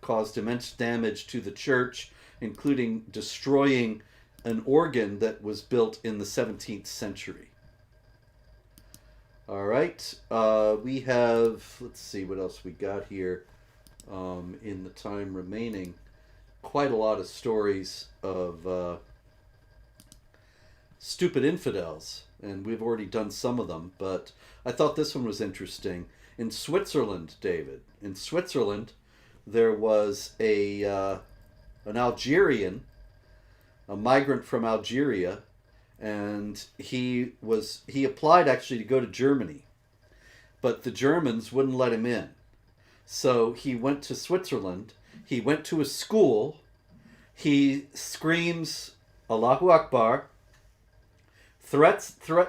caused immense damage to the church, including destroying an organ that was built in the 17th century. All right, we have, let's see what else we got here in the time remaining. Quite a lot of stories of stupid infidels, and we've already done some of them, but I thought this one was interesting. In Switzerland, David, in Switzerland, there was an Algerian, a migrant from Algeria, and he applied actually to go to Germany, but the Germans wouldn't let him in. So he went to Switzerland. He went to a school. He screams Allahu Akbar,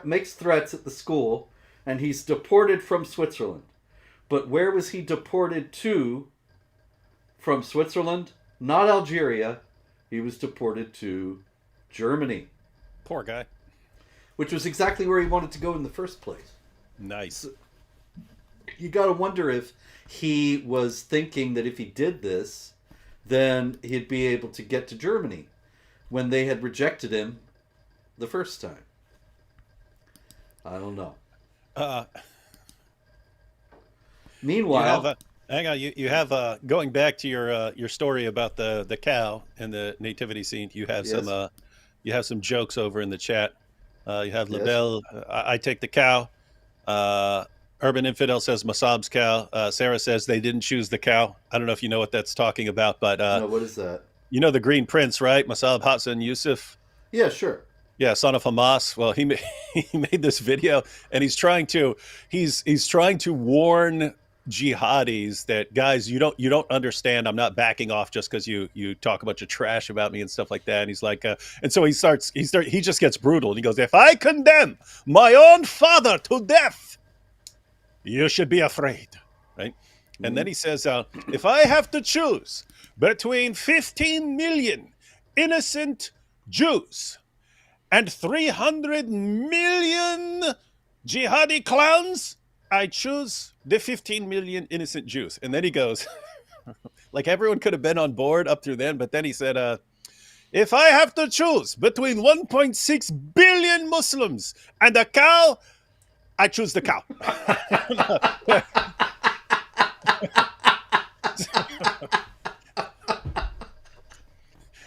makes threats at the school, and he's deported from Switzerland. But where was he deported to from Switzerland? Not Algeria. He was deported to Germany, Poor guy. which was exactly where he wanted to go in the first place. Nice. So you got to wonder if he was thinking that if he did this, then he'd be able to get to Germany when they had rejected him the first time. I don't know. Uh, you have Meanwhile, hang on. You have going back to your story about the cow and the nativity scene. yes, You have some jokes over in the chat. You have yes, Labelle. I take the cow. Uh, Urban Infidel says Masab's cow. Sarah says they didn't choose the cow. I don't know if you know what that's talking about, but no, what is that? you know the Green Prince, right? Masab Hassan Yusuf. Yeah, sure. Yeah, son of Hamas. Well, he made this video, and he's trying to warn jihadis that, guys, you don't understand. I'm not backing off just because you talk a bunch of trash about me and stuff like that. And he's like, and so he just gets brutal. And he goes, if I condemn my own father to death, you should be afraid, right? And Mm-hmm. then he says, if I have to choose between 15 million innocent Jews and 300 million jihadi clowns, I choose the 15 million innocent Jews. And then he goes, like everyone could have been on board up through then, but then he said, if I have to choose between 1.6 billion Muslims and a cow, I choose the cow.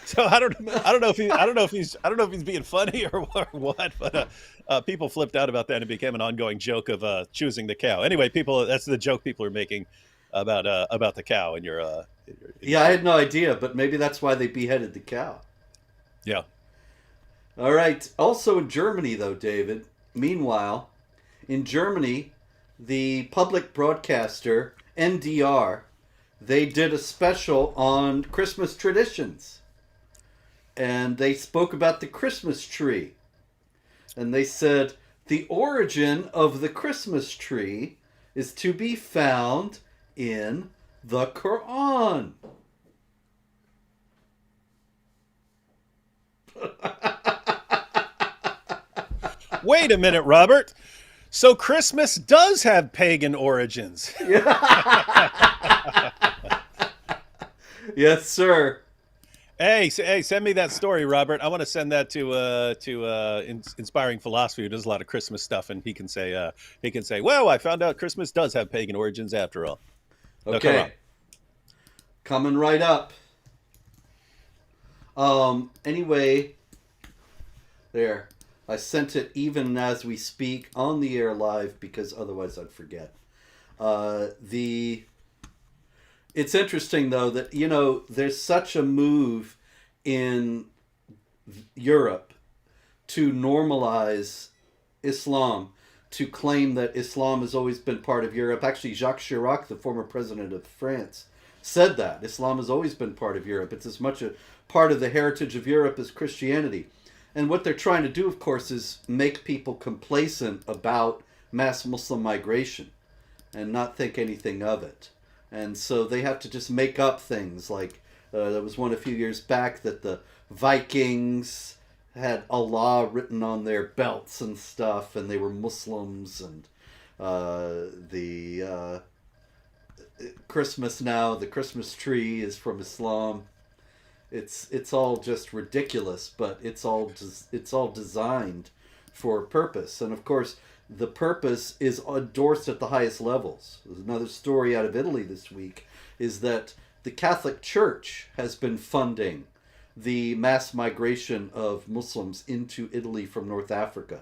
So I don't know if he's being funny or what, but people flipped out about that and it became an ongoing joke of choosing the cow. Anyway, that's the joke people are making about the cow in in your Yeah, I had story. no idea, but maybe that's why they beheaded the cow. Yeah. All right. Also in Germany, though, David. Meanwhile, in Germany, the public broadcaster NDR, they did a special on Christmas traditions, and they spoke about the Christmas tree. And they said the origin of the Christmas tree is to be found in the Quran. Wait a minute, Robert. So Christmas does have pagan origins. Yes, sir. Hey, send me that story, Robert. I want to send that to Inspiring Philosophy, who does a lot of Christmas stuff, and he can say, well, I found out Christmas does have pagan origins after all. The Quran. Okay. Coming right up. Anyway, there. I sent it even as we speak on the air live because otherwise I'd forget. The It's interesting though that there's such a move in Europe to normalize Islam, to claim that Islam has always been part of Europe. Actually, Jacques Chirac, the former president of France, said that Islam has always been part of Europe. It's as much a part of the heritage of Europe as Christianity. And what they're trying to do, of course, is make people complacent about mass Muslim migration and not think anything of it. And so they have to just make up things like there was one a few years back that the Vikings had Allah written on their belts and stuff, and they were Muslims, and the Christmas now, the Christmas tree is from Islam. It's all just ridiculous, but it's all designed for a purpose, and of course the purpose is endorsed at the highest levels. There's another story out of Italy this week is that the Catholic Church has been funding the mass migration of Muslims into Italy from North Africa,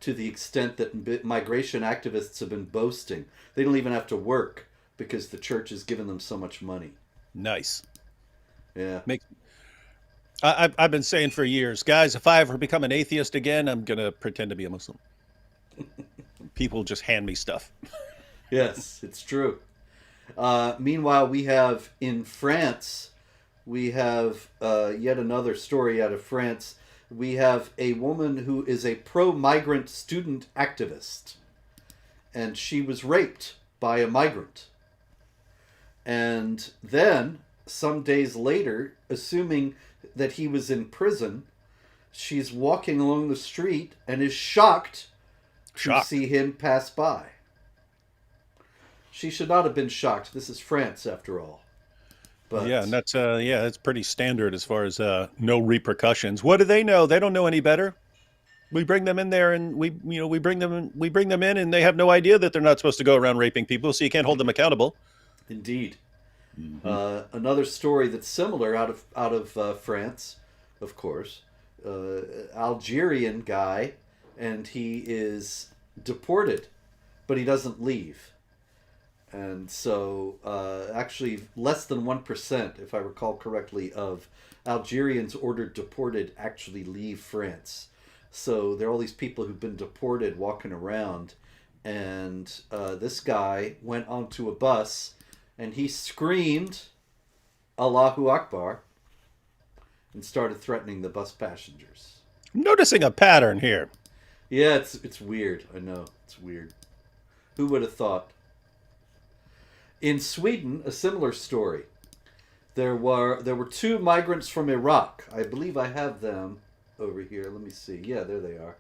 to the extent that migration activists have been boasting they don't even have to work because the church has given them so much money. Nice. Yeah. Makes I've been saying for years, guys, if I ever become an atheist again, I'm gonna pretend to be a Muslim. People just hand me stuff. Yes, it's true. Meanwhile, we have in France, we have yet another story out of France. We have a woman who is a pro migrant student activist, and she was raped by a migrant. And then, some days later, assuming that he was in prison, she's walking along the street and is shocked to Shocked. see him pass by. She should not have been shocked. This is France, after all. Yeah, and But that's pretty standard as far as no repercussions. What do they know? They don't know any better. We bring them in there, and we bring them in, and they have no idea that they're not supposed to go around raping people, so you can't hold them accountable. indeed, Hmm. another story that's similar out of France, of course, Algerian guy, and he is deported, but he doesn't leave. And so, actually, less than 1%, if I recall correctly, of Algerians ordered deported actually leave France. So there are all these people who've been deported walking around, and this guy went onto a bus and he screamed Allahu Akbar and started threatening the bus passengers. I'm noticing a pattern here. Yeah, it's weird. I know it's weird. Who would have thought? In Sweden, a similar story. There were two migrants from Iraq. I believe I have them over here. Let me see. Yeah, there they are.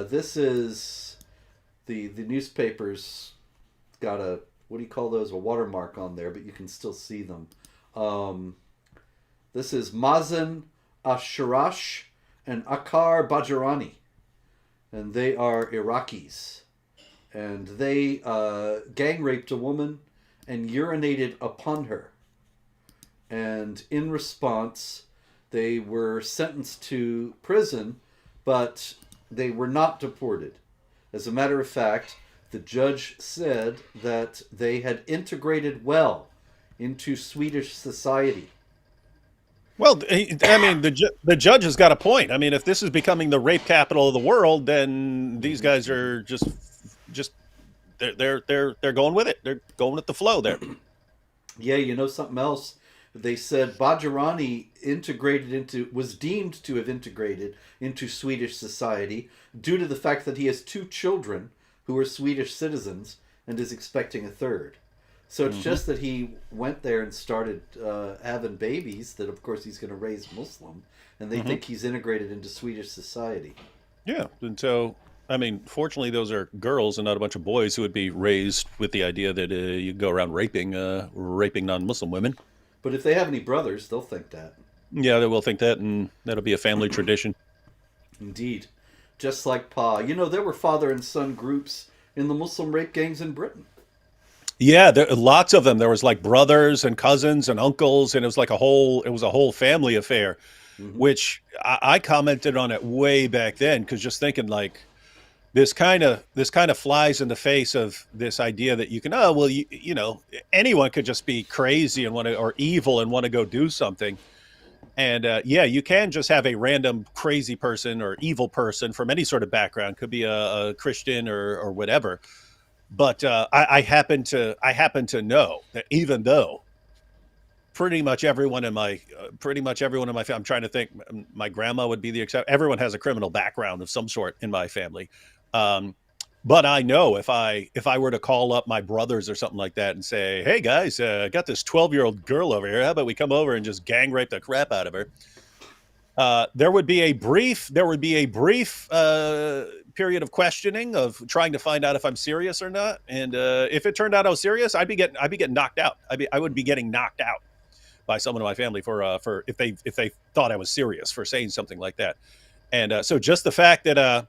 This is the newspapers got a, what do you call those, a watermark on there, but you can still see them. Um, this is Mazen Asharash and Akar Bajarani, and they are Iraqis, and they gang raped a woman and urinated upon her. And in response, they were sentenced to prison, but they were not deported. As a matter of fact, the judge said that they had integrated well into Swedish society. Well, I mean, the judge has got a point. I mean, if this is becoming the rape capital of the world, then these guys are just they're going with it. They're going with the flow there. Yeah, you know something else? They said Bajarani was deemed to have integrated into Swedish society due to the fact that he has two children who are Swedish citizens and is expecting a third. So it's Hmm. just that he went there and started having babies that, of course, he's going to raise Muslim, and they Hmm. think he's integrated into Swedish society. Yeah, and so I mean, fortunately, those are girls and not a bunch of boys who would be raised with the idea that you go around raping non-Muslim women. But if they have any brothers, they'll think that. Yeah, they will think that, and that'll be a family tradition. Indeed. Just like Pa. You know, there were father and son groups in the Muslim rape gangs in Britain. Yeah, there lots of them. There was like brothers and cousins and uncles, and it was like it was a whole family affair. Hmm. Which I commented on it way back then because just thinking like this kind of flies in the face of this idea that you can anyone could just be crazy and want to or evil and want to go do something. And yeah, you can just have a random crazy person or evil person from any sort of background, could be a Christian or whatever. But I happen to know that even though pretty much everyone in my family, I'm trying to think, my grandma would be the exception. Everyone has a criminal background of some sort in my family. Um, but I know if I were to call up my brothers or something like that and say, "Hey guys, I got this 12-year-old girl over here. How about we come over and just gang rape the crap out of her?" There would be a brief period of questioning of trying to find out if I'm serious or not. And if it turned out I was serious, I'd be getting knocked out. I would be getting knocked out by someone in my family for if they thought I was serious for saying something like that. And so just the fact that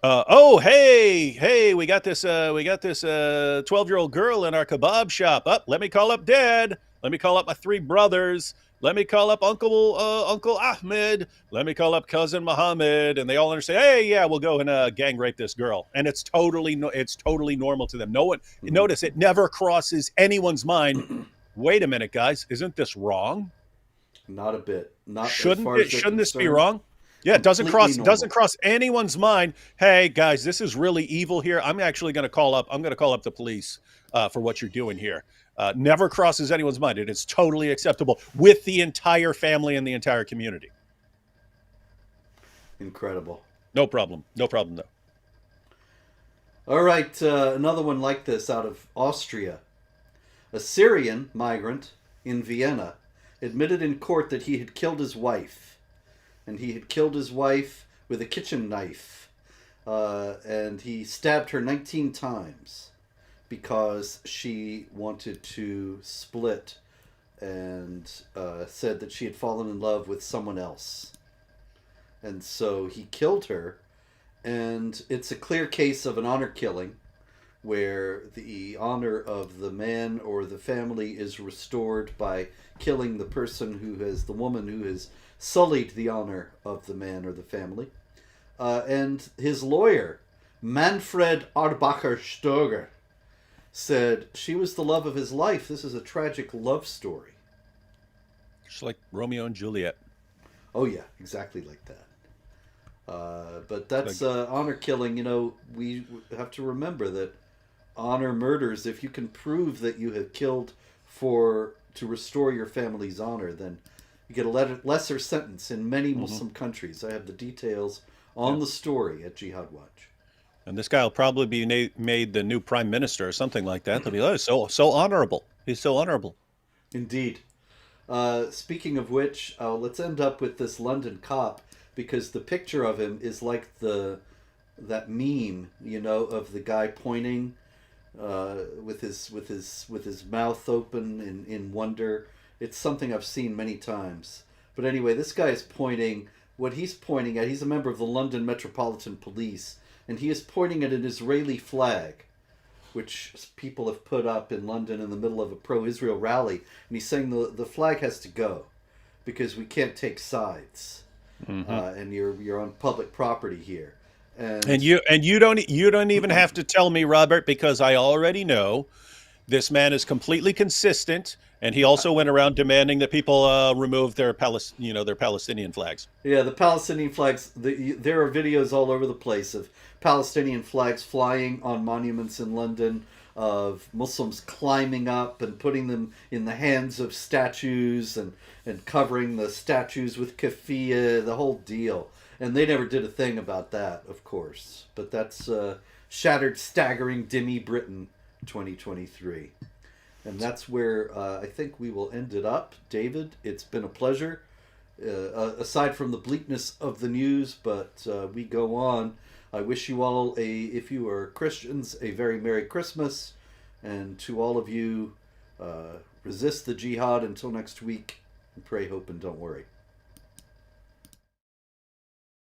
oh hey, we got this 12-year-old girl in our kebab shop. Up, let me call up Dad. Let me call up my three brothers. Let me call up Uncle Ahmed. Let me call up cousin Muhammad, and they all understand. Hey, yeah, we'll go and gang rape this girl, and it's totally normal to them. No one Hmm. notice it never crosses anyone's mind. Wait a minute, guys, isn't this wrong? Not a bit. Not as Shouldn't far it? as they're Shouldn't this be concerned. wrong? Yeah, it Completely doesn't normal. cross anyone's mind. Hey guys, this is really evil here. I'm actually going to call up. I'm going to call up the police for what you're doing here. Never crosses anyone's mind. It is totally acceptable with the entire family and the entire community. Incredible. No problem. No problem though. All right, another one like this out of Austria. A Syrian migrant in Vienna admitted in court that he had killed his wife. And he had killed his wife with a kitchen knife. And he stabbed her 19 times because she wanted to split and said that she had fallen in love with someone else. And so he killed her. And it's a clear case of an honor killing where the honor of the man or the family is restored by killing the the woman who has sullied the honor of the man or the family. And his lawyer, Manfred Arbacher Stoger, said she was the love of his life. This is a tragic love story. Just like Romeo and Juliet. Oh, yeah, exactly like that. But that's honor killing. You know, we have to remember that honor murders, if you can prove that you have killed to restore your family's honor, then you get a lesser sentence in many Muslim countries. I have the details on the story at Jihad Watch. And this guy will probably be made the new prime minister or something like that. They'll be, oh, so honorable. He's so honorable. Indeed. Speaking of which, let's end up with this London cop, because the picture of him is like that meme, you know, of the guy pointing with his mouth open in wonder. It's something I've seen many times. But anyway, this guy is pointing. What he's pointing at, he's a member of the London Metropolitan Police, and he is pointing at an Israeli flag, which people have put up in London in the middle of a pro-Israel rally. And he's saying the flag has to go because we can't take sides. And you're on public property here. And you don't even have to tell me, Robert, because I already know this man is completely consistent, and he also went around demanding that people remove their Palestinian flags. Yeah, the Palestinian flags. There are videos all over the place of Palestinian flags flying on monuments in London, of Muslims climbing up and putting them in the hands of statues and covering the statues with keffiyeh, the whole deal. And they never did a thing about that, of course. But that's shattered, staggering, dimmy Britain 2023. And that's where I think we will end it up. David, it's been a pleasure. Aside from the bleakness of the news, but we go on. I wish you all, if you are Christians, a very Merry Christmas. And to all of you, resist the jihad until next week. Pray, hope, and don't worry.